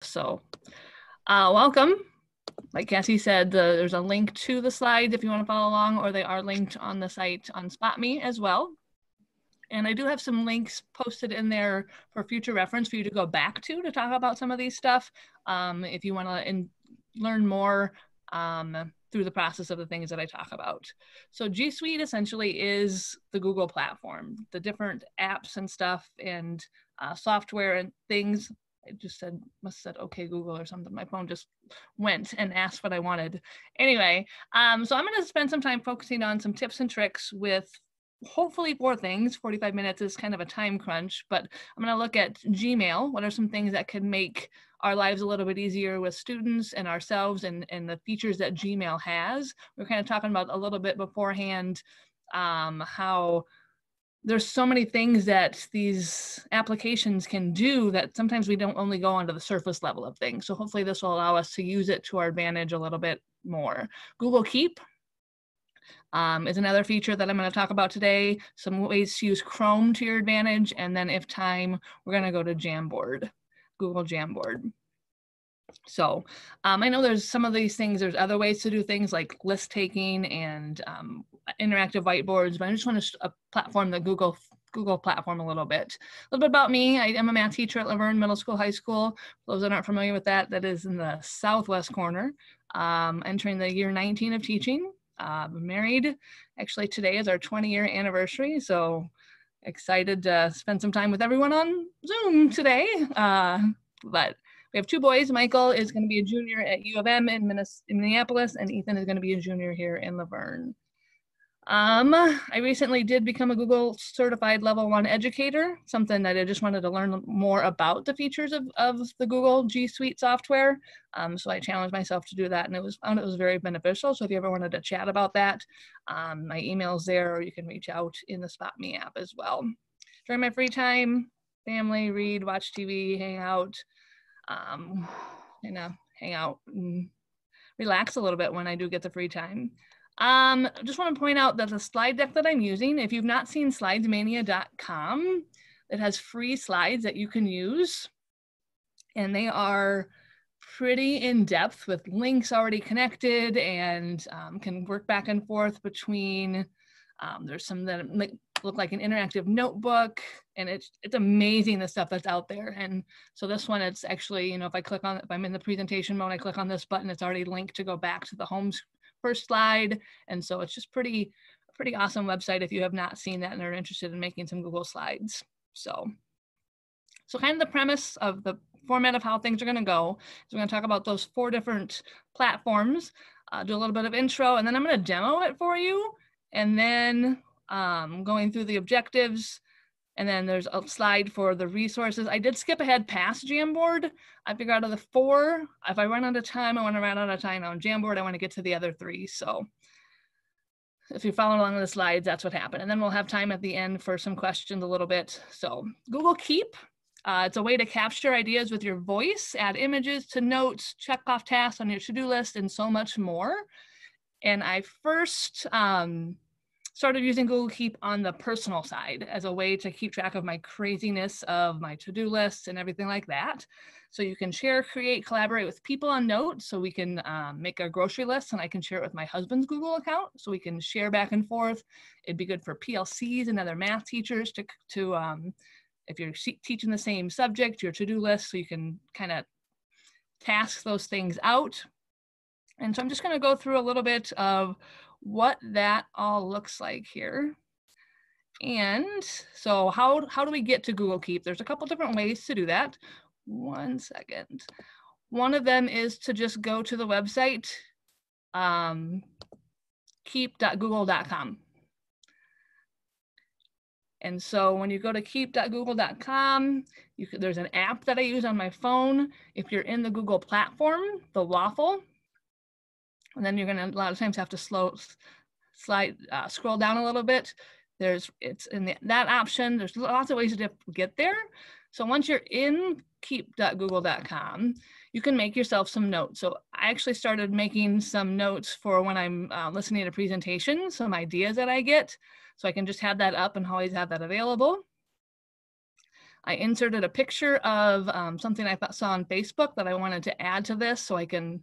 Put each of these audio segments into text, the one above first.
So welcome. Like Cassie said, there's a link to the slides if you want to follow along, or they are linked on the site on SpotMe as well. And I do have some links posted in there for future reference for you to go back to talk about some of these stuff if you want to learn more through the process of the things that I talk about. So G Suite essentially is the Google platform, the different apps and stuff and software and things. I just must have said, okay, Google or something. My phone just went and asked what I wanted. Anyway, so I'm going to spend some time focusing on some tips and tricks with hopefully 4 things. 45 minutes is kind of a time crunch, but I'm going to look at Gmail. What are some things that can make our lives a little bit easier with students and ourselves and the features that Gmail has? We're kind of talking about a little bit beforehand how there's so many things that these applications can do that sometimes we don't only go onto the surface level of things. So hopefully this will allow us to use it to our advantage a little bit more. Google Keep is another feature that I'm going to talk about today. Some ways to use Chrome to your advantage. And then if time, we're going to go to Jamboard, Google Jamboard. So I know there's some of these things, there's other ways to do things like list taking and interactive whiteboards, but I just want to platform the Google platform a little bit. A little bit about me. I am a math teacher at Laverne Middle School, High School. For those that aren't familiar with that, that is in the southwest corner. Entering the year 19 of teaching. Married. Actually, today is our 20-year anniversary, so excited to spend some time with everyone on Zoom today. But we have 2 boys. Michael is going to be a junior at U of M in Minneapolis, and Ethan is going to be a junior here in Laverne. I recently did become a Google certified level 1 educator, something that I just wanted to learn more about the features of the Google G Suite software. So I challenged myself to do that, and found it was very beneficial. So if you ever wanted to chat about that, my email's there, or you can reach out in the SpotMe app as well. During my free time, family, read, watch TV, hang out, hang out and relax a little bit when I do get the free time. I just want to point out that the slide deck that I'm using, if you've not seen slidesmania.com, it has free slides that you can use. And they are pretty in-depth with links already connected and can work back and forth between, there's some that look like an interactive notebook, and it's amazing the stuff that's out there. And so this one, it's actually, if I click on, if I'm in the presentation mode, I click on this button, it's already linked to go back to the home first slide. And so it's just pretty awesome website if you have not seen that and are interested in making some Google slides. So kind of the premise of the format of how things are going to go is we're going to talk about those 4 different platforms, do a little bit of intro, and then I'm going to demo it for you, and then going through the objectives. And then there's a slide for the resources. I did skip ahead past Jamboard. I figured out of the 4, if I run out of time, I want to run out of time on Jamboard. I want to get to the other 3. So if you follow along with the slides, that's what happened. And then we'll have time at the end for some questions a little bit. So Google Keep, it's a way to capture ideas with your voice, add images to notes, check off tasks on your to-do list, and so much more. And I first started using Google Keep on the personal side as a way to keep track of my craziness of my to-do lists and everything like that. So you can share, create, collaborate with people on Notes. So we can make a grocery list, and I can share it with my husband's Google account. So we can share back and forth. It'd be good for PLCs and other math teachers to if you're teaching the same subject, your to-do list, so you can kind of task those things out. And so I'm just going to go through a little bit of what that all looks like here. And so how do we get to Google Keep? There's a couple different ways to do that. One second. One of them is to just go to the website, keep.google.com. And so when you go to keep.google.com, there's an app that I use on my phone. If you're in the Google platform, the waffle, and then you're going to a lot of times have to scroll down a little bit. It's in that option. There's lots of ways to get there. So once you're in keep.google.com, you can make yourself some notes. So I actually started making some notes for when I'm listening to presentations, some ideas that I get. So I can just have that up and always have that available. I inserted a picture of something I saw on Facebook that I wanted to add to this so I can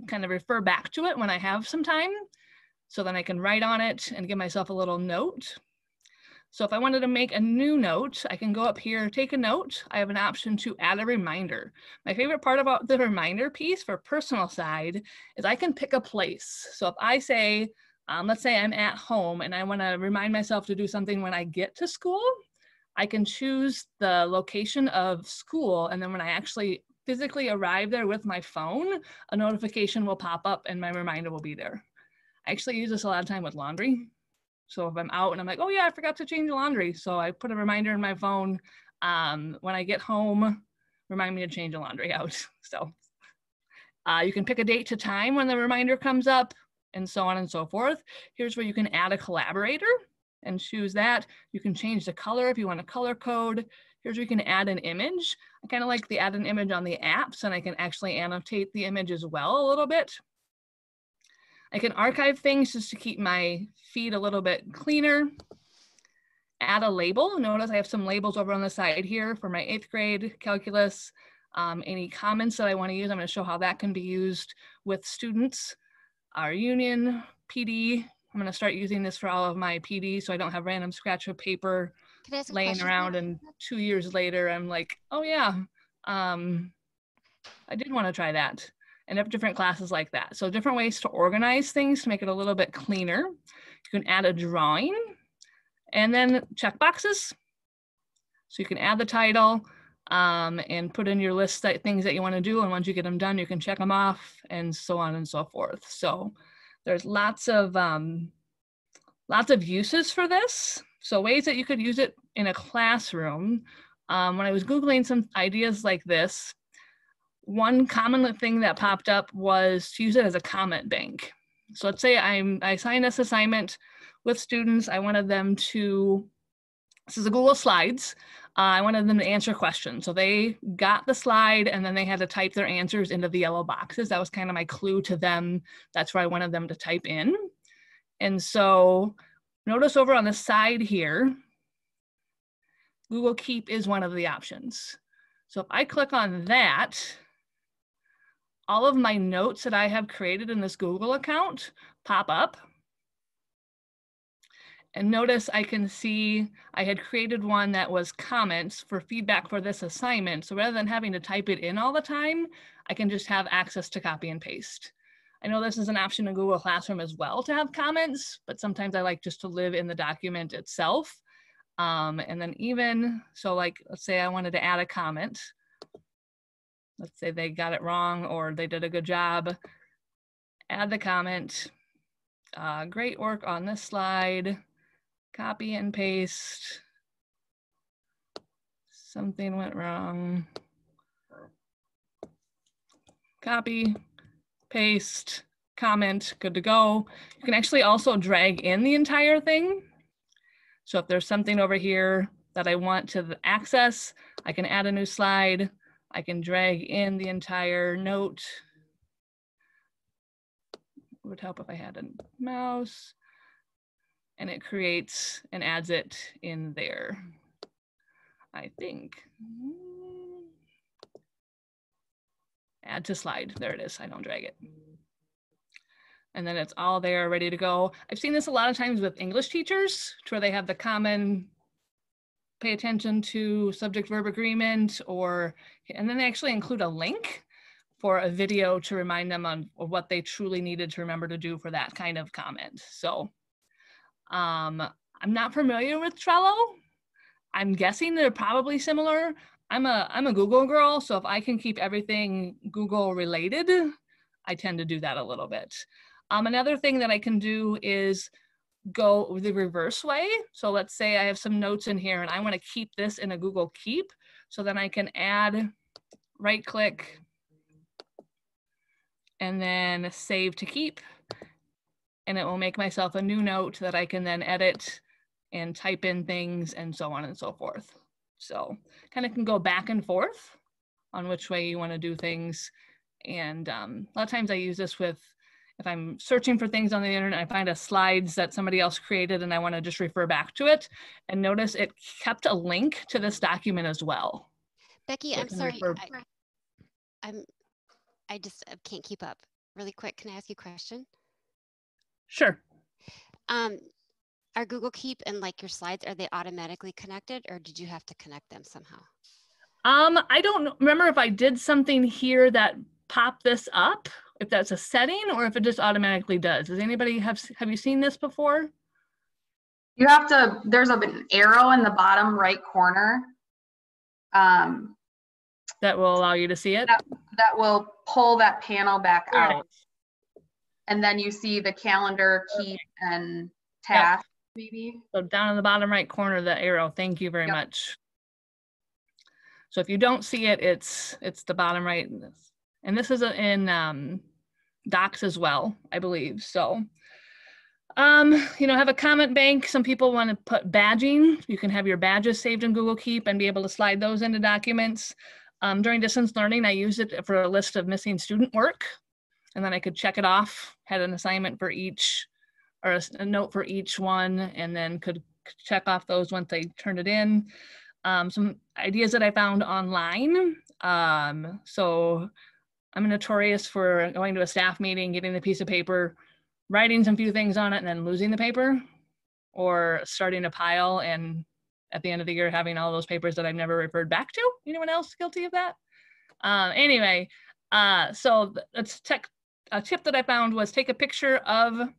kind of refer back to it when I have some time. So then I can write on it and give myself a little note. So if I wanted to make a new note, I can go up here, take a note. I have an option to add a reminder. My favorite part about the reminder piece for personal side is I can pick a place. So if I say, let's say I'm at home and I want to remind myself to do something when I get to school, I can choose the location of school. And then when I actually physically arrive there with my phone, a notification will pop up and my reminder will be there. I actually use this a lot of time with laundry. So if I'm out and I'm like, oh yeah, I forgot to change the laundry. So I put a reminder in my phone when I get home, remind me to change the laundry out. So you can pick a date to time when the reminder comes up and so on and so forth. Here's where you can add a collaborator and choose that. You can change the color if you want a color code. Here's where you can add an image. I kind of like the add an image on the apps, and I can actually annotate the image as well a little bit. I can archive things just to keep my feed a little bit cleaner. Add a label. Notice I have some labels over on the side here for my 8th grade calculus. Any comments that I want to use, I'm going to show how that can be used with students. Our union, PD. I'm going to start using this for all of my PD so I don't have random scratch of paper laying around and 2 years later I'm like, oh yeah, I did want to try that. And have different classes like that. So different ways to organize things to make it a little bit cleaner. You can add a drawing and then checkboxes. So you can add the title and put in your list of things that you want to do. And once you get them done, you can check them off and so on and so forth. So there's lots of uses for this. So ways that you could use it in a classroom. When I was Googling some ideas like this, one common thing that popped up was to use it as a comment bank. So let's say I assigned this assignment with students. I wanted them to, this is a Google Slides. I wanted them to answer questions. So they got the slide and then they had to type their answers into the yellow boxes. That was kind of my clue to them. That's where I wanted them to type in. And so notice over on the side here, Google Keep is one of the options. So if I click on that, all of my notes that I have created in this Google account pop up. And notice I can see I had created one that was comments for feedback for this assignment. So rather than having to type it in all the time, I can just have access to copy and paste. I know this is an option in Google Classroom as well to have comments, but sometimes I like just to live in the document itself. And then even, so like, let's say I wanted to add a comment. Let's say they got it wrong or they did a good job. Add the comment. Great work on this slide. Copy and paste. Something went wrong. Copy, paste, comment, good to go. You can actually also drag in the entire thing. So if there's something over here that I want to access, I can add a new slide. I can drag in the entire note. It would help if I had a mouse. And it creates and adds it in there, I think. Add to slide, there it is, I don't drag it. And then it's all there, ready to go. I've seen this a lot of times with English teachers, where they have the common pay attention to subject-verb agreement, and then they actually include a link for a video to remind them on what they truly needed to remember to do for that kind of comment. So I'm not familiar with Trello. I'm guessing they're probably similar. I'm a Google girl, so if I can keep everything Google related, I tend to do that a little bit. Another thing that I can do is go the reverse way. So let's say I have some notes in here and I want to keep this in a Google Keep. So then I can add, right click, and then save to keep. And it will make myself a new note that I can then edit and type in things and so on and so forth. So kind of can go back and forth on which way you want to do things. And a lot of times I use this with if I'm searching for things on the internet, I find a slides that somebody else created and I want to just refer back to it. And notice it kept a link to this document as well. Becky, So I'm sorry. I just can't keep up. Really quick, can I ask you a question? Sure. Are Google Keep and like your slides, are they automatically connected or did you have to connect them somehow? I don't remember if I did something here that popped this up, if that's a setting or if it just automatically does. Does anybody have you seen this before? You have to, there's an arrow in the bottom right corner. That will allow you to see it? That will pull that panel back out. And then you see the calendar, keep, and task, maybe. So down in the bottom right corner, the arrow. Thank you very much. So if you don't see it, it's the bottom right. And this is in Docs as well, I believe. So, you know, have a comment bank. Some people want to put badging. You can have your badges saved in Google Keep and be able to slide those into documents. During distance learning, I used it for a list of missing student work. And then I could check it off, had an assignment for each, or a note for each one, and then could check off those once I turned it in. Some ideas that I found online. So I'm notorious for going to a staff meeting, getting the piece of paper, writing some few things on it, and then losing the paper, or starting a pile and at the end of the year having all those papers that I've never referred back to. Anyone else guilty of that? Anyway, so a tip that I found was take a picture of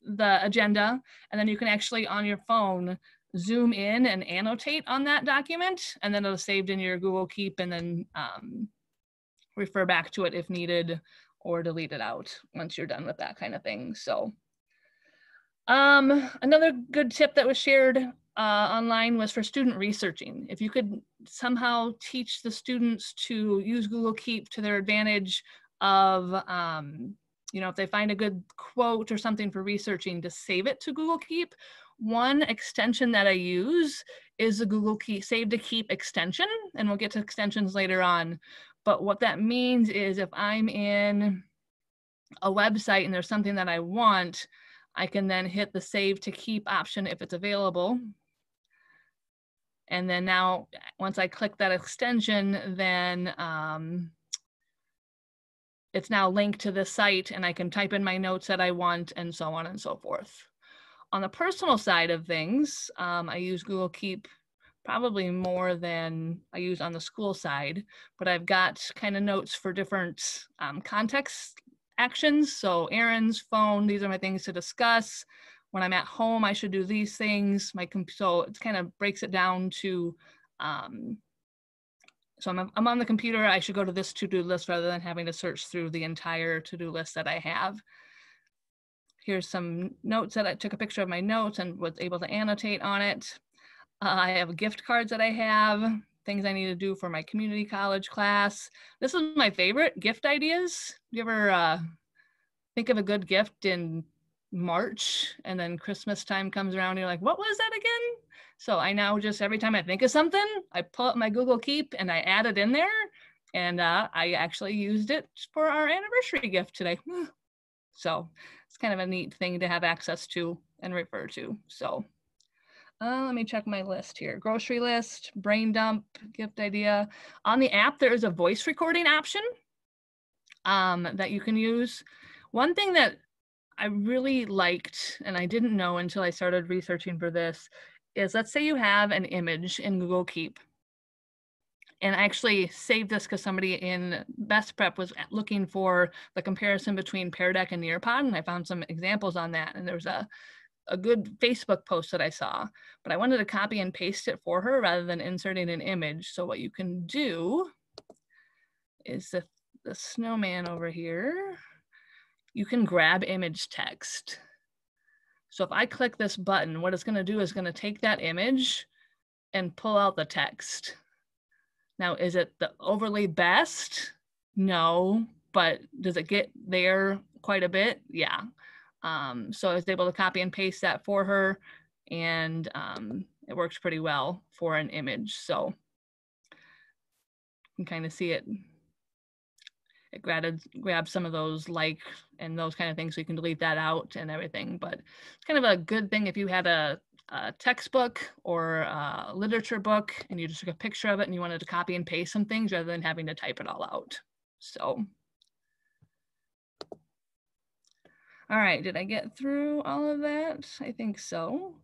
the agenda, and then you can actually on your phone zoom in and annotate on that document, and then it'll saved in your Google Keep, and then refer back to it if needed or delete it out once you're done with that kind of thing. So another good tip that was shared online was for student researching. If you could somehow teach the students to use Google Keep to their advantage of, you know, if they find a good quote or something for researching, to save it to Google Keep. One extension that I use is the Google Keep Save to Keep extension, and we'll get to extensions later on. But what that means is if I'm in a website and there's something that I want, I can then hit the Save to Keep option if it's available. And then now, once I click that extension, then it's now linked to the site and I can type in my notes that I want and so on and so forth. On the personal side of things, I use Google Keep probably more than I use on the school side, but I've got kind of notes for different context actions. So errands, phone, these are my things to discuss. When I'm at home, I should do these things. So it kind of breaks it down to, so I'm on the computer, I should go to this to-do list rather than having to search through the entire to-do list that I have. Here's some notes that I took a picture of my notes and was able to annotate on it. I have gift cards that I have, things I need to do for my community college class. This is my favorite, gift ideas. You ever think of a good gift in March and then Christmas time comes around and you're like, what was that again? So I now just, every time I think of something, I pull up my Google Keep and I add it in there. And I actually used it for our anniversary gift today. So it's kind of a neat thing to have access to and refer to. So let me check my list here. Grocery list, brain dump, gift idea. On the app, there is a voice recording option that you can use. One thing that I really liked, and I didn't know until I started researching for this, is let's say you have an image in Google Keep. And I actually saved this because somebody in Best Prep was looking for the comparison between Pear Deck and Nearpod, and I found some examples on that. And there was a good Facebook post that I saw, but I wanted to copy and paste it for her rather than inserting an image. So what you can do is the snowman over here, you can grab image text. So if I click this button, what it's going to do is going to take that image and pull out the text. Now, is it the overly best? No, but does it get there quite a bit? Yeah. So I was able to copy and paste that for her, and it works pretty well for an image. So you can kind of see it grab some of those and those kind of things, so you can delete that out and everything. But it's kind of a good thing if you had a textbook or a literature book and you just took a picture of it and you wanted to copy and paste some things rather than having to type it all out. So, all right, did I get through all of that? I think so.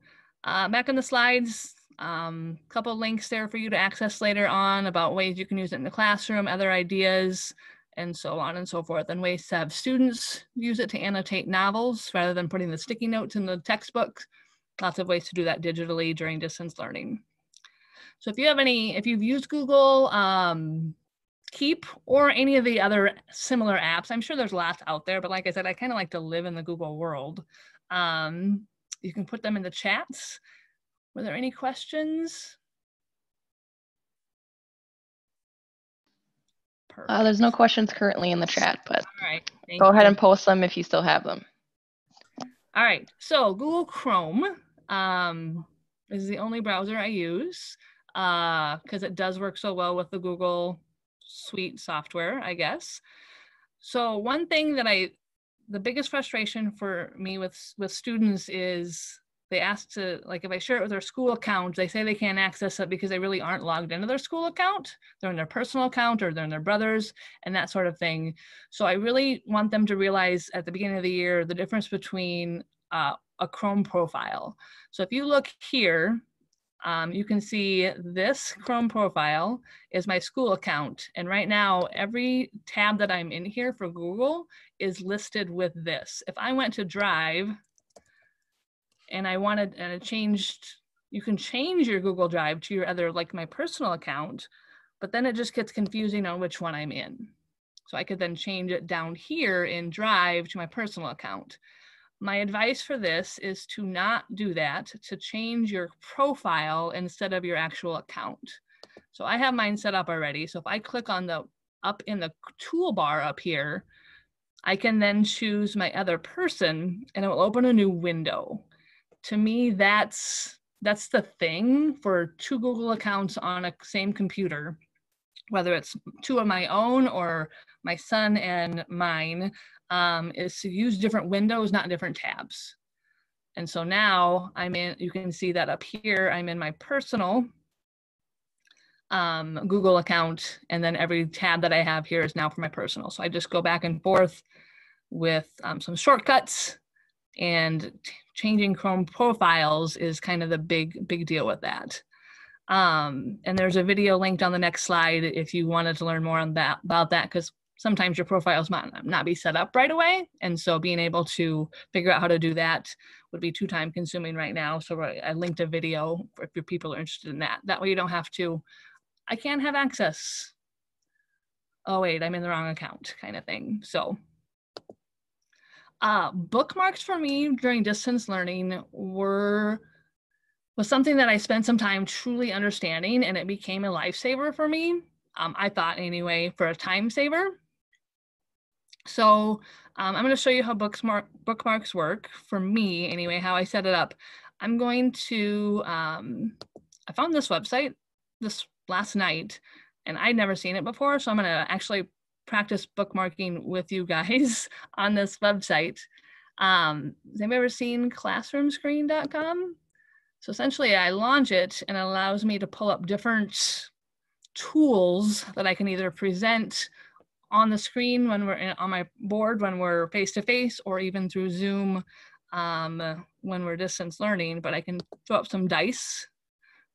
Back on the slides, couple links there for you to access later on about ways you can use it in the classroom, other ideas, and so on and so forth, and ways to have students use it to annotate novels rather than putting the sticky notes in the textbook. Lots of ways to do that digitally during distance learning. So if you've used Google Keep or any of the other similar apps, I'm sure there's lots out there, but like I said, I kind of like to live in the Google world. You can put them in the chats. Were there any questions? Perfect. There's no questions currently in the chat, but all right, go ahead and post them if you still have them. All right, so Google Chrome is the only browser I use because it does work so well with the Google Suite software, I guess. So one thing that the biggest frustration for me with students is they ask to, like, if I share it with their school account, they say they can't access it because they really aren't logged into their school account. They're in their personal account or they're in their brother's and that sort of thing. So I really want them to realize at the beginning of the year, the difference between a Chrome profile. So if you look here, you can see this Chrome profile is my school account. And right now, every tab that I'm in here for Google is listed with this. If I went to Drive, and it changed, you can change your Google Drive to your other, like my personal account, but then it just gets confusing on which one I'm in. So I could then change it down here in Drive to my personal account. My advice for this is to not do that, to change your profile instead of your actual account. So I have mine set up already. So if I click on up in the toolbar up here, I can then choose my other person and it will open a new window. To me, that's the thing for two Google accounts on a same computer, whether it's two of my own or my son and mine, is to use different windows, not different tabs. And so now you can see that up here, I'm in my personal Google account, and then every tab that I have here is now for my personal. So I just go back and forth with some shortcuts, and changing Chrome profiles is kind of the big deal with that. And there's a video linked on the next slide if you wanted to learn more about that, because sometimes your profiles might not be set up right away. And so being able to figure out how to do that would be too time consuming right now. So I linked a video if your people are interested in that. That way you don't have to, I can't have access. Oh wait, I'm in the wrong account kind of thing. So bookmarks for me during distance learning was something that I spent some time truly understanding, and it became a lifesaver for me. I thought anyway, for a time saver. So I'm going to show you how bookmarks work for me anyway, how I set it up. I'm going to, I found this website this last night and I'd never seen it before. So I'm going to actually practice bookmarking with you guys on this website. Has anybody ever seen classroomscreen.com? So essentially I launch it and it allows me to pull up different tools that I can either present on the screen when we're on my board, when we're face-to-face, or even through Zoom when we're distance learning. But I can throw up some dice.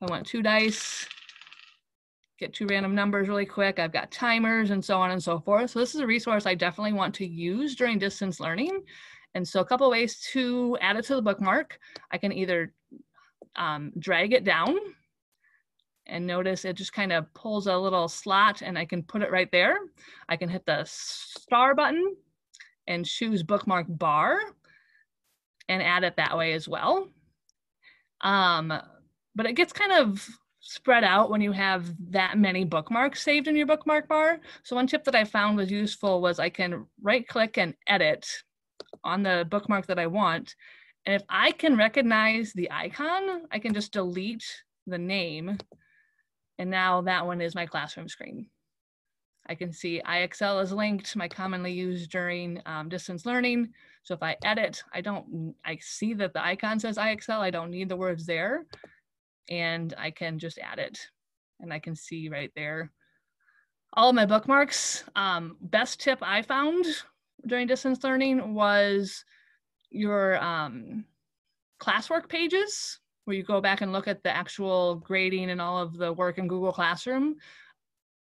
I want 2 dice, get 2 random numbers really quick. I've got timers and so on and so forth. So this is a resource I definitely want to use during distance learning. And so a couple of ways to add it to the bookmark. I can either drag it down, and notice it just kind of pulls a little slot and I can put it right there. I can hit the star button and choose bookmark bar and add it that way as well. But it gets kind of spread out when you have that many bookmarks saved in your bookmark bar. So one tip that I found was useful was I can right click and edit on the bookmark that I want. And if I can recognize the icon, I can just delete the name. And now that one is my classroom screen. I can see IXL is linked, my commonly used during distance learning. So if I edit, I see that the icon says IXL, I don't need the words there. And I can just add it. And I can see right there all of my bookmarks. Best tip I found during distance learning was your classwork pages, where you go back and look at the actual grading and all of the work in Google Classroom.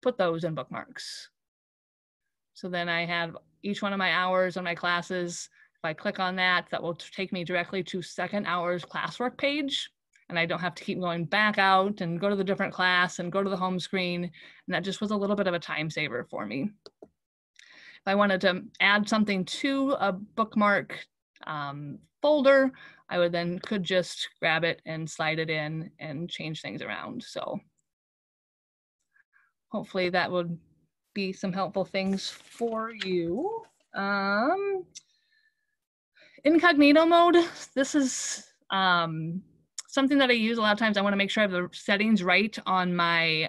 Put those in bookmarks. So then I have each one of my hours on my classes. If I click on that, that will take me directly to second hour's classwork page. And I don't have to keep going back out and go to the different class and go to the home screen. And that just was a little bit of a time saver for me. If I wanted to add something to a bookmark folder, I would then could just grab it and slide it in and change things around. So hopefully that would be some helpful things for you. Incognito mode, this is something that I use a lot of times. I want to make sure I have the settings right on my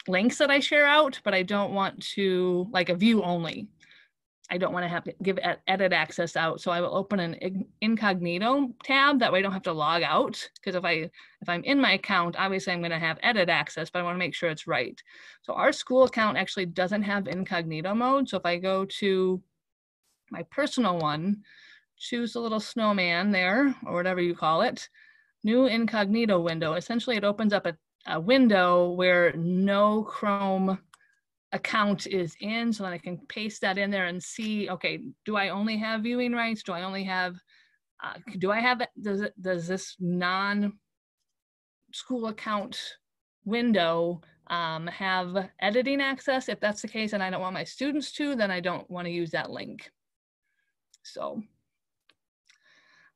links that I share out, but I don't want to, like a view only. I don't want to have to give edit access out. So I will open an incognito tab. That way I don't have to log out. Because if I'm in my account, obviously I'm going to have edit access, but I want to make sure it's right. So our school account actually doesn't have incognito mode. So if I go to my personal one, choose the little snowman there, or whatever you call it, new incognito window. Essentially, it opens up a window where no Chrome account is in, so that I can paste that in there and see, okay, do I only have viewing rights? Do I only have, does this non-school account window have editing access? If that's the case and I don't want my students to, then I don't want to use that link. So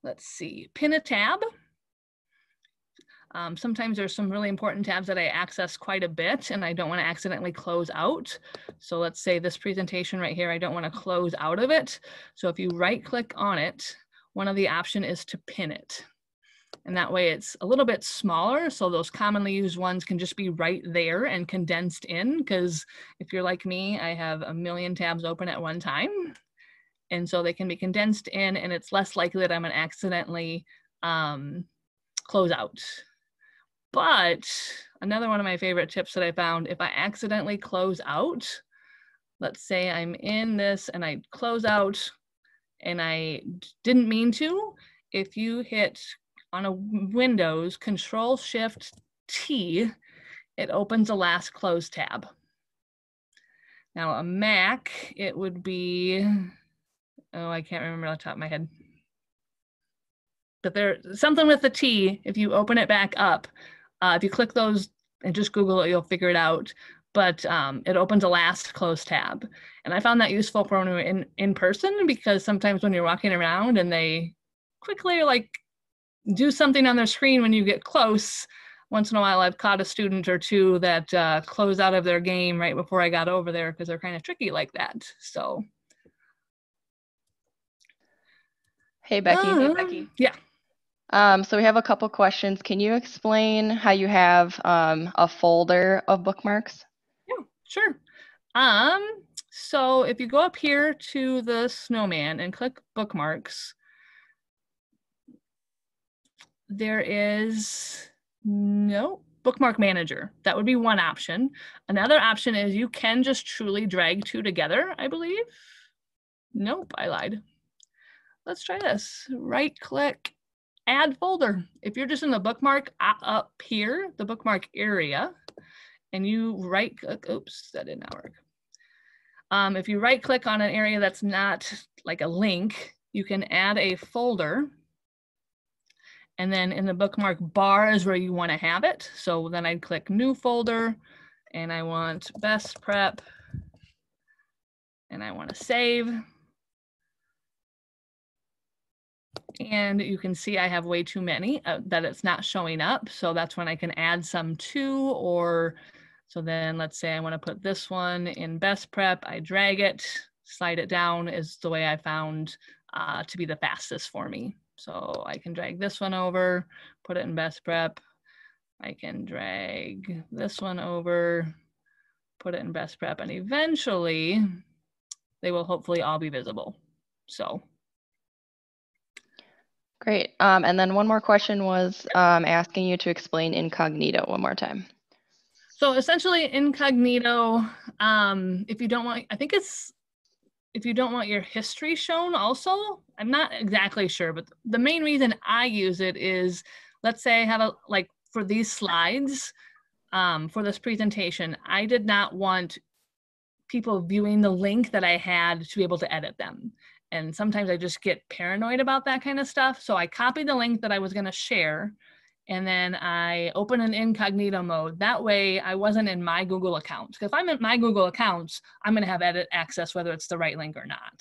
let's see, pin a tab. Sometimes there's some really important tabs that I access quite a bit and I don't want to accidentally close out. So let's say this presentation right here, I don't want to close out of it. So if you right click on it, one of the options is to pin it. And that way it's a little bit smaller. So those commonly used ones can just be right there and condensed in. Because if you're like me, I have a million tabs open at one time. And so they can be condensed in and it's less likely that I'm going to accidentally close out. But another one of my favorite tips that I found, if I accidentally close out, let's say I'm in this and I close out and I didn't mean to, if you hit on a Windows, Control-Shift-T, it opens the last close tab. Now a Mac, it would be, oh, I can't remember off the top of my head. But there's something with the T, if you open it back up, if you click those and just Google it, you'll figure it out. But it opens a last close tab. And I found that useful for when we're in person, because sometimes when you're walking around and they quickly like do something on their screen when you get close, once in a while I've caught a student or two that close out of their game right before I got over there because they're kind of tricky like that. So. Hey, Becky. Yeah. So we have a couple questions. Can you explain how you have a folder of bookmarks? Yeah, sure. So if you go up here to the snowman and click bookmarks, there is no bookmark manager. That would be one option. Another option is you can just truly drag two together, I believe. Nope, I lied. Let's try this. Right click, add folder. If you're just in the bookmark up here, the bookmark area, and you right click, oops, that did not work. If you right click on an area that's not like a link, you can add a folder. And then in the bookmark bar is where you want to have it. So then I'd click new folder and I want best prep and I want to save. And you can see I have way too many that it's not showing up. So that's when I can add some to, or so then let's say I want to put this one in best prep. I drag it, slide it down is the way I found to be the fastest for me. So I can drag this one over, put it in best prep. I can drag this one over, put it in best prep, and eventually they will hopefully all be visible. So. Great. And then one more question was asking you to explain incognito one more time. So essentially incognito, if you don't want, I think it's, if you don't want your history shown also, I'm not exactly sure, but the main reason I use it is, let's say I have a, like for these slides, for this presentation, I did not want people viewing the link that I had to be able to edit them. And sometimes I just get paranoid about that kind of stuff. So I copied the link that I was going to share, and then I open an incognito mode. That way I wasn't in my Google account. Because if I'm in my Google accounts, I'm going to have edit access whether it's the right link or not.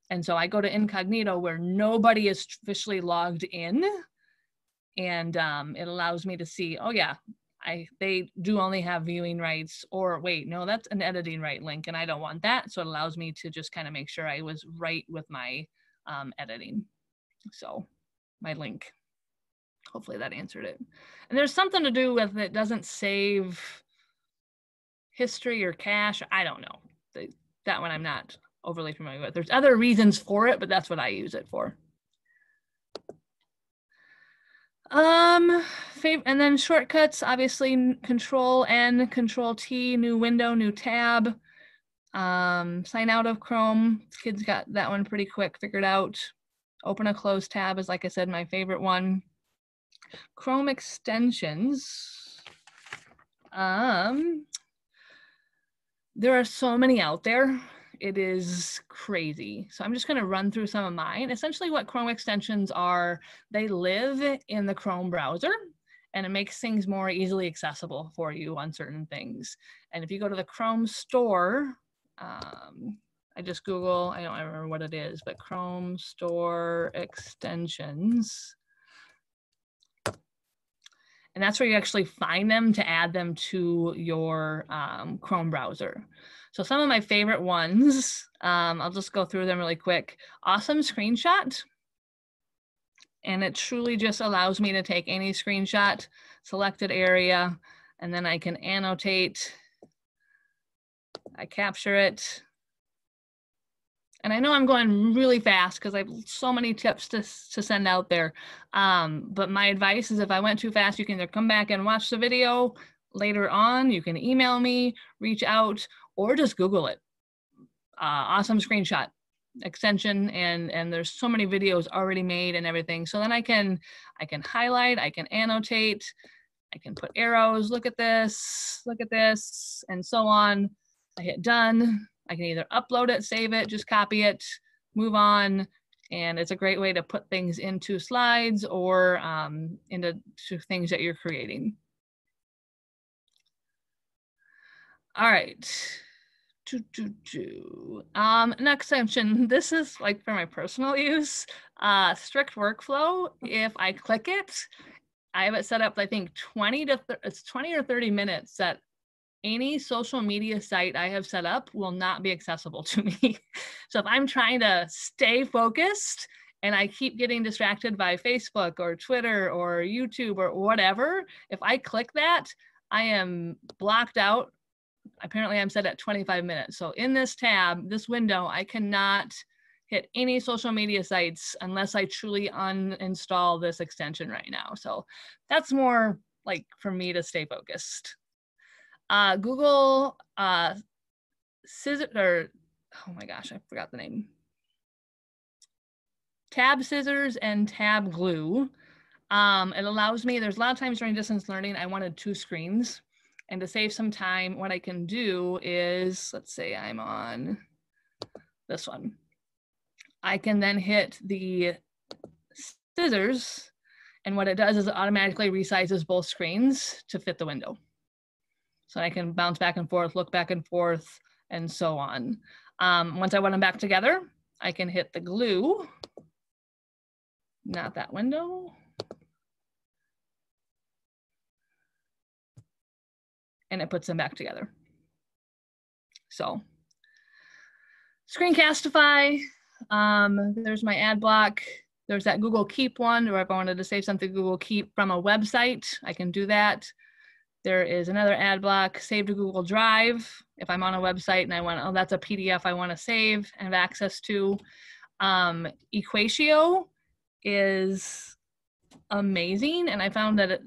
And so I go to incognito where nobody is officially logged in. And it allows me to see, oh yeah, they do only have viewing rights, or wait, no, that's an editing right link and I don't want that. So it allows me to just kind of make sure I was right with my editing. So my link, hopefully that answered it. And there's something to do with it doesn't save history or cache. I don't know. That one I'm not overly familiar with. There's other reasons for it, but that's what I use it for. And then shortcuts, obviously Control N, Control T, new window, new tab. Sign out of Chrome. Kids got that one pretty quick figured out. Open a closed tab is, like I said, my favorite one. Chrome extensions. There are so many out there. It is crazy. So I'm just going to run through some of mine. Essentially what Chrome extensions are, they live in the Chrome browser, and it makes things more easily accessible for you on certain things. And if you go to the Chrome store, I just Google, I don't remember what it is, but Chrome store extensions. And that's where you actually find them to add them to your Chrome browser. So some of my favorite ones, I'll just go through them really quick. Awesome Screenshot. And it truly just allows me to take any screenshot, selected area, and then I can annotate. I capture it. And I know I'm going really fast because I have so many tips to send out there. But my advice is if I went too fast, you can either come back and watch the video later on. You can email me, reach out, or just Google it. Awesome Screenshot extension, and there's so many videos already made and everything. So then I can highlight, I can annotate, I can put arrows, look at this, and so on. I hit done. I can either upload it, save it, just copy it, move on. And it's a great way to put things into slides or into things that you're creating. All right. Next section, this is like for my personal use, strict workflow. If I click it, I have it set up, I think 20 or 30 minutes that any social media site I have set up will not be accessible to me. So if I'm trying to stay focused and I keep getting distracted by Facebook or Twitter or YouTube or whatever, if I click that, I am blocked out. Apparently I'm set at 25 minutes. So in this tab, this window, I cannot hit any social media sites unless I truly uninstall this extension right now. So that's more like for me to stay focused. Google scissor, or oh my gosh, I forgot the name. Tab scissors and tab glue. It allows me, there's a lot of times during distance learning, I wanted 2 screens. And to save some time, what I can do is, let's say I'm on this one. I can then hit the scissors, and what it does is it automatically resizes both screens to fit the window. So I can bounce back and forth, look back and forth, and so on. Once I want them back together, I can hit the glue, not that window. And it puts them back together. So, Screencastify, there's my ad block. There's that Google Keep one, or if I wanted to save something Google Keep from a website, I can do that. There is another ad block, save to Google Drive. If I'm on a website and I want, oh, that's a PDF I want to save and have access to. Equatio is amazing. And I found that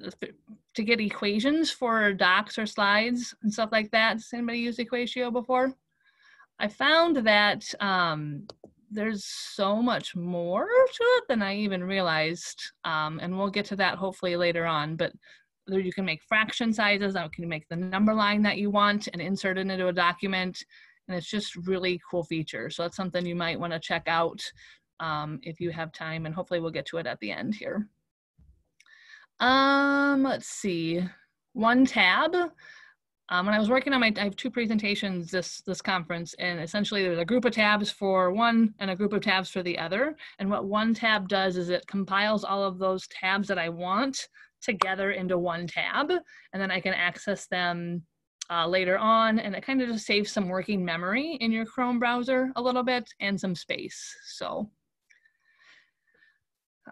to get equations for docs or slides and stuff like that, has anybody used Equatio before? I found that there's so much more to it than I even realized. And we'll get to that hopefully later on, but you can make fraction sizes, you can make the number line that you want and insert it into a document. And it's just really cool feature. So that's something you might want to check out if you have time, and hopefully we'll get to it at the end here. Let's see, OneTab. When I was working on I have 2 presentations this conference, and essentially there's a group of tabs for one and a group of tabs for the other. And what OneTab does is it compiles all of those tabs that I want together into one tab, and then I can access them later on, and it kind of just saves some working memory in your Chrome browser a little bit and some space. So,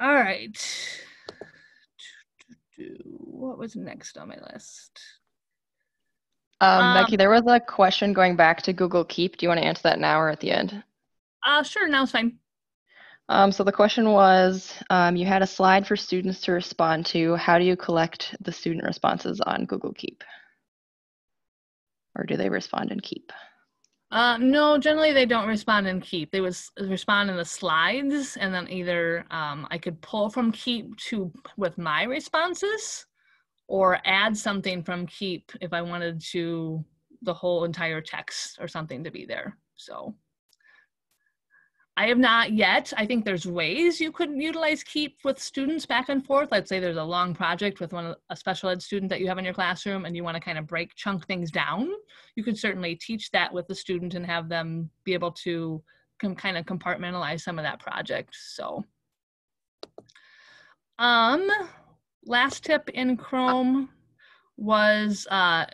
all right. What was next on my list? Becky, there was a question going back to Google Keep. Do you want to answer that now or at the end? Sure, now it's fine. So the question was, you had a slide for students to respond to. How do you collect the student responses on Google Keep? Or do they respond in Keep? No, generally they don't respond in Keep. They would respond in the slides, and then either I could pull from Keep with my responses, or add something from Keep if I wanted to the whole entire text or something to be there. So I have not yet. I think there's ways you could utilize Keep with students back and forth. Let's say there's a long project with a special ed student that you have in your classroom and you want to kind of chunk things down. You could certainly teach that with the student and have them be able to kind of compartmentalize some of that project. So, last tip in Chrome was, I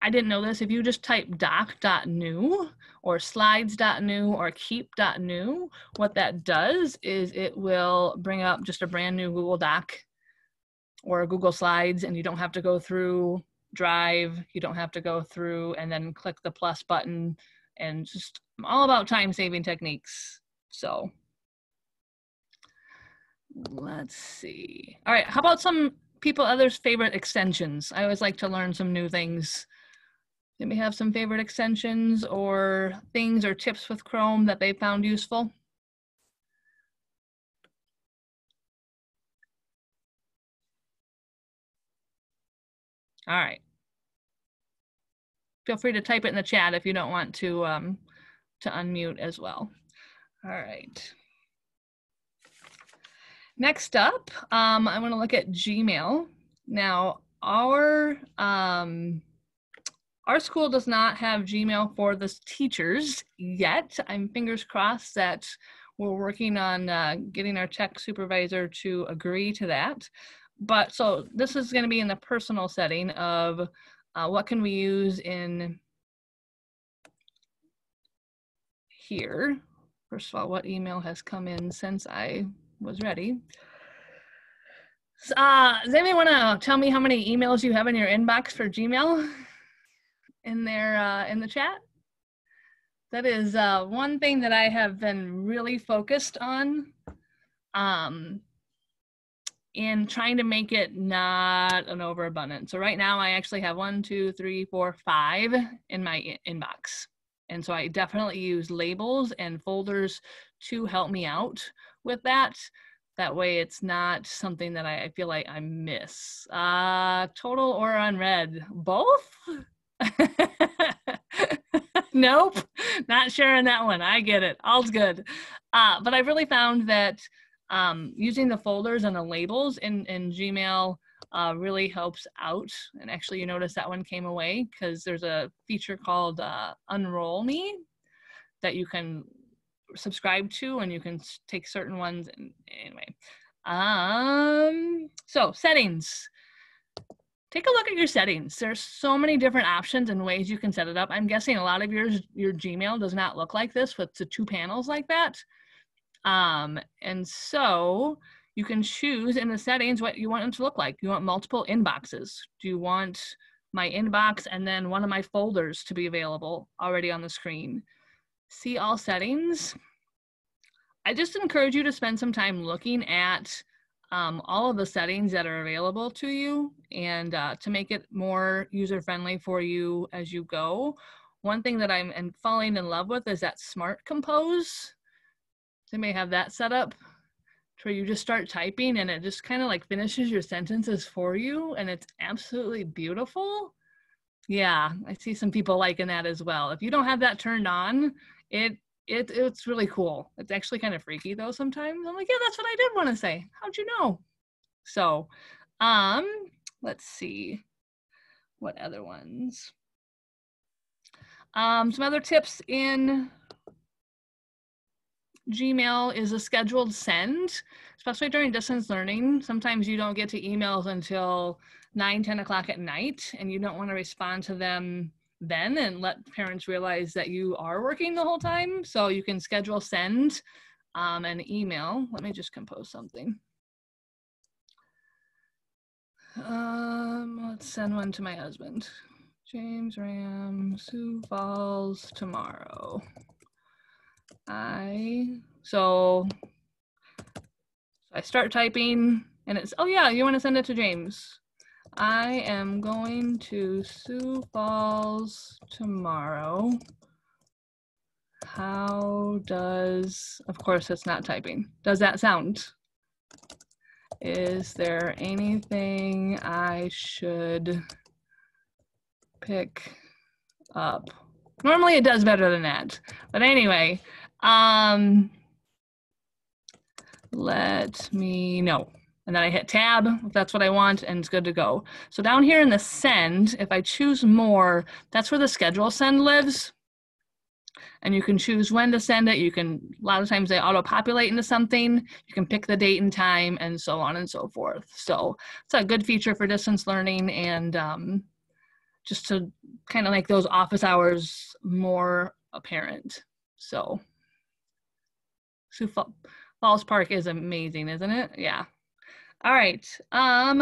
didn't know this, if you just type doc.new or slides.new or keep.new, what that does is it will bring up just a brand new Google Doc or Google Slides, and you don't have to go through Drive, you don't have to go through and then click the plus button, and just I'm all about time-saving techniques. So let's see. All right, how about some others' favorite extensions? I always like to learn some new things. Anybody have some favorite extensions or things or tips with Chrome that they found useful? All right. Feel free to type it in the chat if you don't want to unmute as well. All right. Next up, I want to look at Gmail. Now, our school does not have Gmail for the teachers yet. I'm fingers crossed that we're working on getting our tech supervisor to agree to that. But so this is going to be in the personal setting of what can we use in here. First of all, what email has come in since I was ready? Does anybody want to tell me how many emails you have in your inbox for Gmail? In there in the chat? That is one thing that I have been really focused on in trying to make it not an overabundance. So right now I actually have 1, 2, 3, 4, 5 in my inbox. And so I definitely use labels and folders to help me out with that. That way it's not something that I feel like I miss. Total or unread? Both? Nope, not sharing that one. I get it. All's good. But I've really found that using the folders and the labels in Gmail really helps out. And actually, you notice that one came away because there's a feature called Unroll Me that you can subscribe to, and you can take certain ones. And anyway, so settings. Take a look at your settings. There's so many different options and ways you can set it up. I'm guessing a lot of your Gmail does not look like this with the 2 panels like that. And so you can choose in the settings what you want it to look like. Do you want multiple inboxes? Do you want my inbox, and then one of my folders to be available already on the screen. See all settings. I just encourage you to spend some time looking at all of the settings that are available to you, and to make it more user-friendly for you as you go. One thing that I'm falling in love with is that Smart Compose. They may have that set up where you just start typing and it just kind of like finishes your sentences for you, and it's absolutely beautiful. Yeah, I see some people liking that as well. If you don't have that turned on, it's really cool. It's actually kind of freaky though sometimes. I'm like, yeah, that's what I did want to say. How'd you know? So, let's see. What other ones? Some other tips in Gmail is a scheduled send, especially during distance learning. Sometimes you don't get to emails until 9, 10 o'clock at night, and you don't want to respond to them then and let parents realize that you are working the whole time. So you can schedule send an email. Let me just compose something. Let's send one to my husband. James Ram, Sioux Falls tomorrow. So I start typing and it's, oh yeah, you want to send it to James. I am going to Sioux Falls tomorrow. How does, of course it's not typing. Does that sound? Is there anything I should pick up? Normally it does better than that. But anyway, let me know. And then I hit tab if that's what I want, and it's good to go. So down here in the send, if I choose more, that's where the schedule send lives. And you can choose when to send it. You can, a lot of times they auto-populate into something. You can pick the date and time and so on and so forth. So it's a good feature for distance learning, and just to kind of make those office hours more apparent. So Sioux Falls Park is amazing, isn't it? Yeah. All right,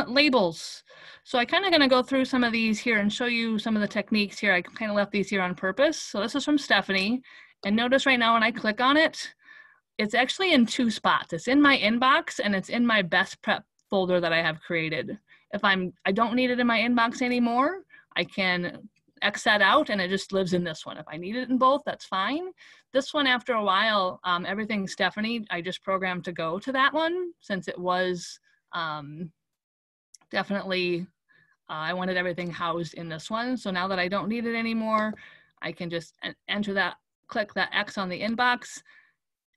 labels. So I kind of gonna go through some of these here and show you some of the techniques here. I kind of left these here on purpose. So this is from Stephanie. And notice right now when I click on it, it's actually in 2 spots. It's in my inbox and it's in my best prep folder that I have created. If I don't need it in my inbox anymore, I can X that out and it just lives in this one. If I need it in both, that's fine. This one, after a while, everything Stephanie, I just programmed to go to that one since it was definitely, I wanted everything housed in this one. So now that I don't need it anymore, I can just enter that, click that X on the inbox,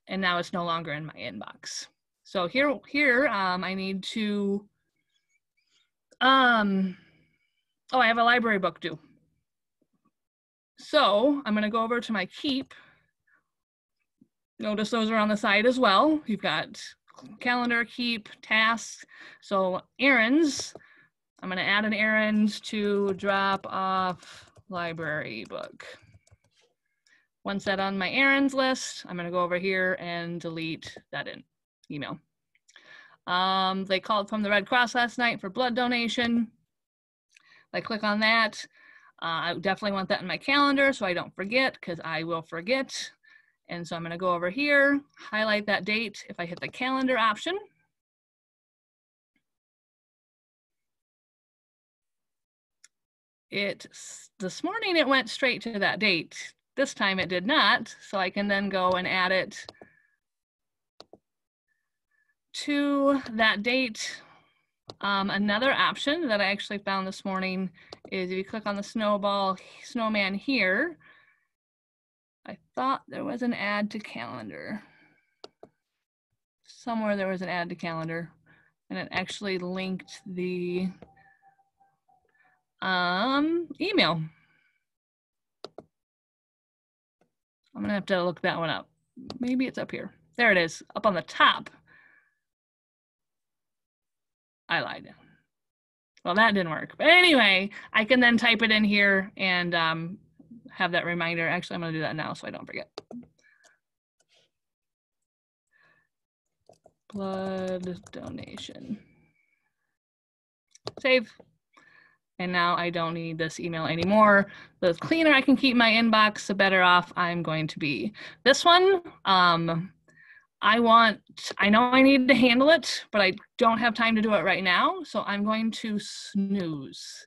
and now it's no longer in my inbox. So here I need to, oh, I have a library book due. So I'm gonna go over to my Keep. Notice those are on the side as well. You've got calendar, Keep, tasks. So errands, I'm gonna add an errand to drop off library book. Once that's on my errands list, I'm gonna go over here and delete that email. They called from the Red Cross last night for blood donation. I click on that. I definitely want that in my calendar so I don't forget, because I will forget. And so I'm gonna go over here, highlight that date. If I hit the calendar option, this morning it went straight to that date. This time it did not, so I can then go and add it to that date. Another option that I actually found this morning is if you click on the snowman here, I thought there was an add to calendar. Somewhere there was an add to calendar, and it actually linked the email. I'm gonna have to look that one up. Maybe it's up here. There it is, up on the top. I lied. Well, that didn't work. But anyway, I can then type it in here and have that reminder. Actually, I'm gonna do that now so I don't forget. Blood donation. Save. and now I don't need this email anymore. The cleaner I can keep my inbox, the better off I'm going to be. This one, I know I need to handle it, but I don't have time to do it right now, so I'm going to snooze.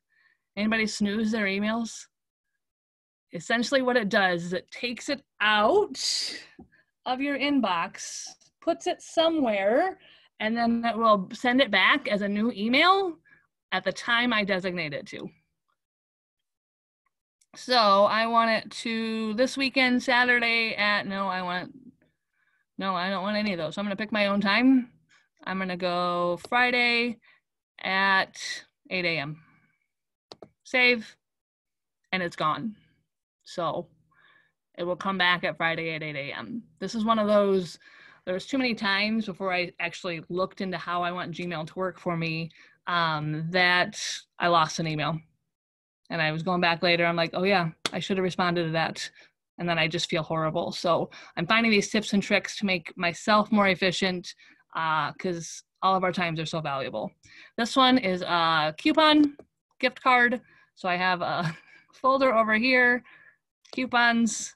Anybody snooze their emails? Essentially what it does is it takes it out of your inbox, puts it somewhere, and then it will send it back as a new email at the time I designate it to. So I want it to this weekend, Saturday at, no, I don't want any of those. So I'm gonna pick my own time. I'm gonna go Friday at 8 a.m. Save, and it's gone. So it will come back at Friday at 8 a.m. This is one of those, there's too many times before I actually looked into how I want Gmail to work for me that I lost an email. And I was going back later, I'm like, oh yeah, I should have responded to that. And then I just feel horrible. So I'm finding these tips and tricks to make myself more efficient because all of our times are so valuable. This one is a coupon gift card. So I have a folder over here, coupons,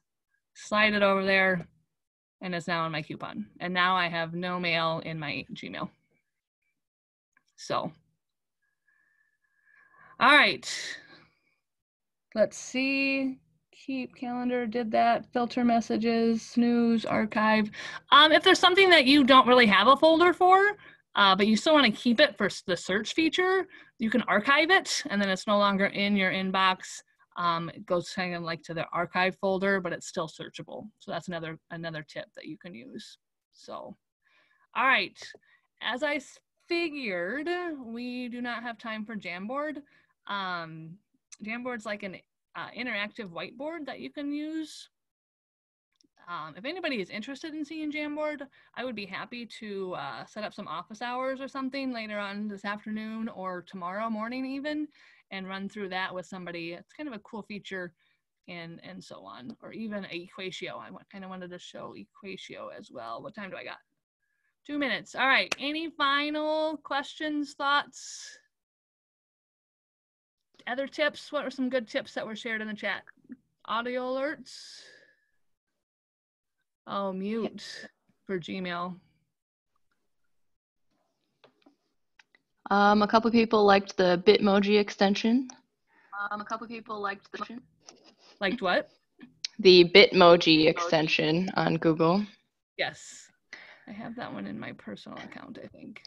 slide it over there, and it's now in my coupon. And now I have no mail in my Gmail. So, all right. Let's see. Keep calendar, did that. Filter messages, snooze, archive. If there's something that you don't really have a folder for, but you still want to keep it for the search feature, you can archive it, and then it's no longer in your inbox. It goes kind of like to the archive folder, but it's still searchable. So that's another tip that you can use. So, all right. As I figured, we do not have time for Jamboard. Jamboard's like an interactive whiteboard that you can use. If anybody is interested in seeing Jamboard, I would be happy to set up some office hours or something later on this afternoon or tomorrow morning even, and run through that with somebody. It's kind of a cool feature and so on, or even Equatio. I kind of wanted to show Equatio as well. What time do I got? 2 minutes. All right, any final questions, thoughts? Other tips? What were some good tips that were shared in the chat? Audio alerts? Oh, mute for Gmail. A couple people liked the Bitmoji extension. Liked what? The Bitmoji extension on Google. Yes. I have that one in my personal account, I think.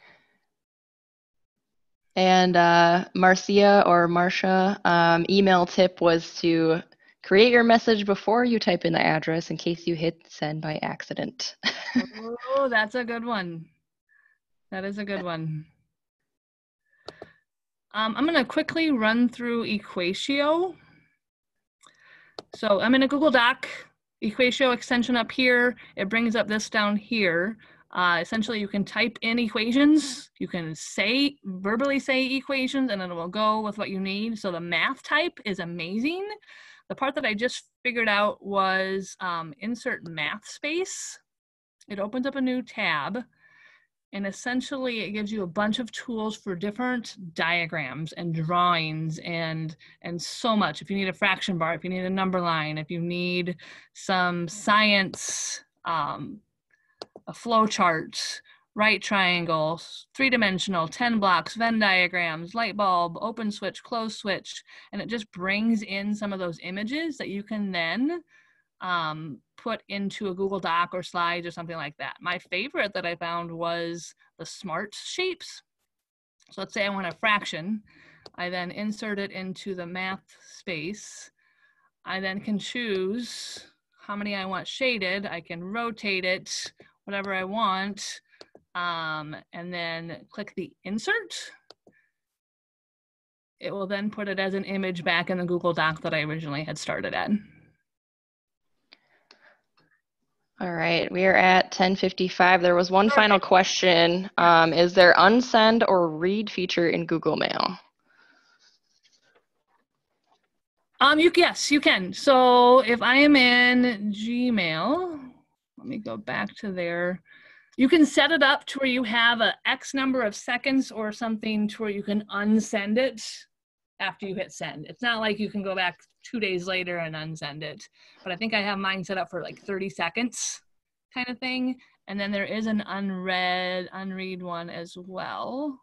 And Marcia or Marcia, email tip was to create your message before you type in the address in case you hit send by accident. Oh, that's a good one. That is a good one. I'm going to quickly run through Equatio. So I'm in a Google Doc, Equatio extension up here. It brings up this down here. Essentially, you can type in equations. You can verbally say equations, and it will go with what you need. So the math type is amazing. The part that I just figured out was insert math space. It opens up a new tab, and essentially it gives you a bunch of tools for different diagrams and drawings and so much. If you need a fraction bar, if you need a number line, if you need some science, a flow chart, right triangle, 3-dimensional, 10 blocks, Venn diagrams, light bulb, open switch, close switch, and it just brings in some of those images that you can then put into a Google Doc or slides or something like that. My favorite that I found was the smart shapes. So let's say I want a fraction. I then insert it into the math space. I then can choose how many I want shaded. I can rotate it, whatever I want, and then click the insert. It will then put it as an image back in the Google Doc that I originally had started at. All right, we are at 10:55. There was one final question. Is there unsend or read feature in Google Mail? Yes, you can. So if I am in Gmail, let me go back to there. You can set it up to where you have a X number of seconds or something to where you can unsend it. after you hit send. It's not like you can go back 2 days later and unsend it, but I think I have mine set up for like 30 seconds kind of thing. And then there is an unread one as well.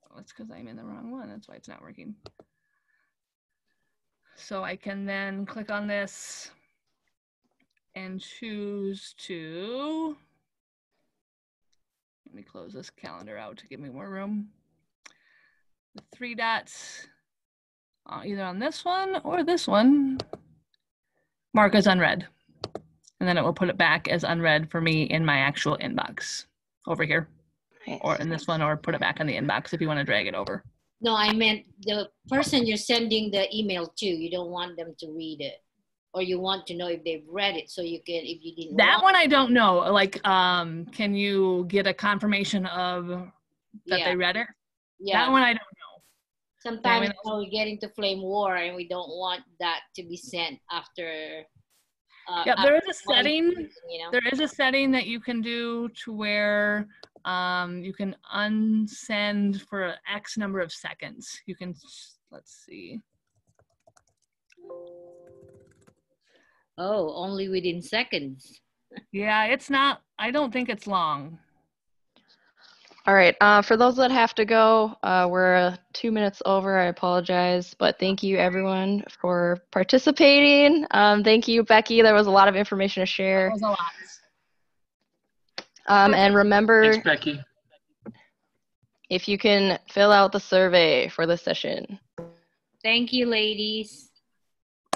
Oh, it's because I'm in the wrong one. That's why it's not working. So I can then click on this and choose to, let me close this calendar out to give me more room. The 3 dots, either on this one or this one, mark as unread. And then it will put it back as unread for me in my actual inbox over here. Nice. Or in this one, or put it back in the inbox if you want to drag it over. No, I meant the person you're sending the email to, you don't want them to read it. Or you want to know if they've read it so you can, if you didn't That want one I don't know. Like, can you get a confirmation of that they read it? Yeah. That one I don't know. Sometimes we get into flame war and we don't want that to be sent after. Yeah, there is a setting. You know? There is a setting that you can do to where you can unsend for X number of seconds. You can, let's see. Oh, only within seconds. Yeah, it's not, I don't think it's long. All right, for those that have to go, we're 2 minutes over. I apologize, but thank you everyone for participating. Thank you, Becky. There was a lot of information to share. That was a lot. And remember, Thanks, Becky. if you can fill out the survey for this session. Thank you, ladies.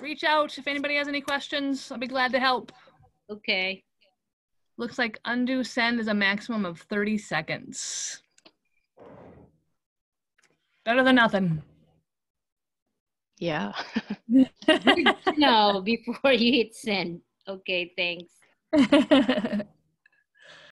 Reach out if anybody has any questions. I'll be glad to help. Okay. Looks like undo send is a maximum of 30 seconds. Better than nothing. Yeah. No, before you hit send. Okay, thanks.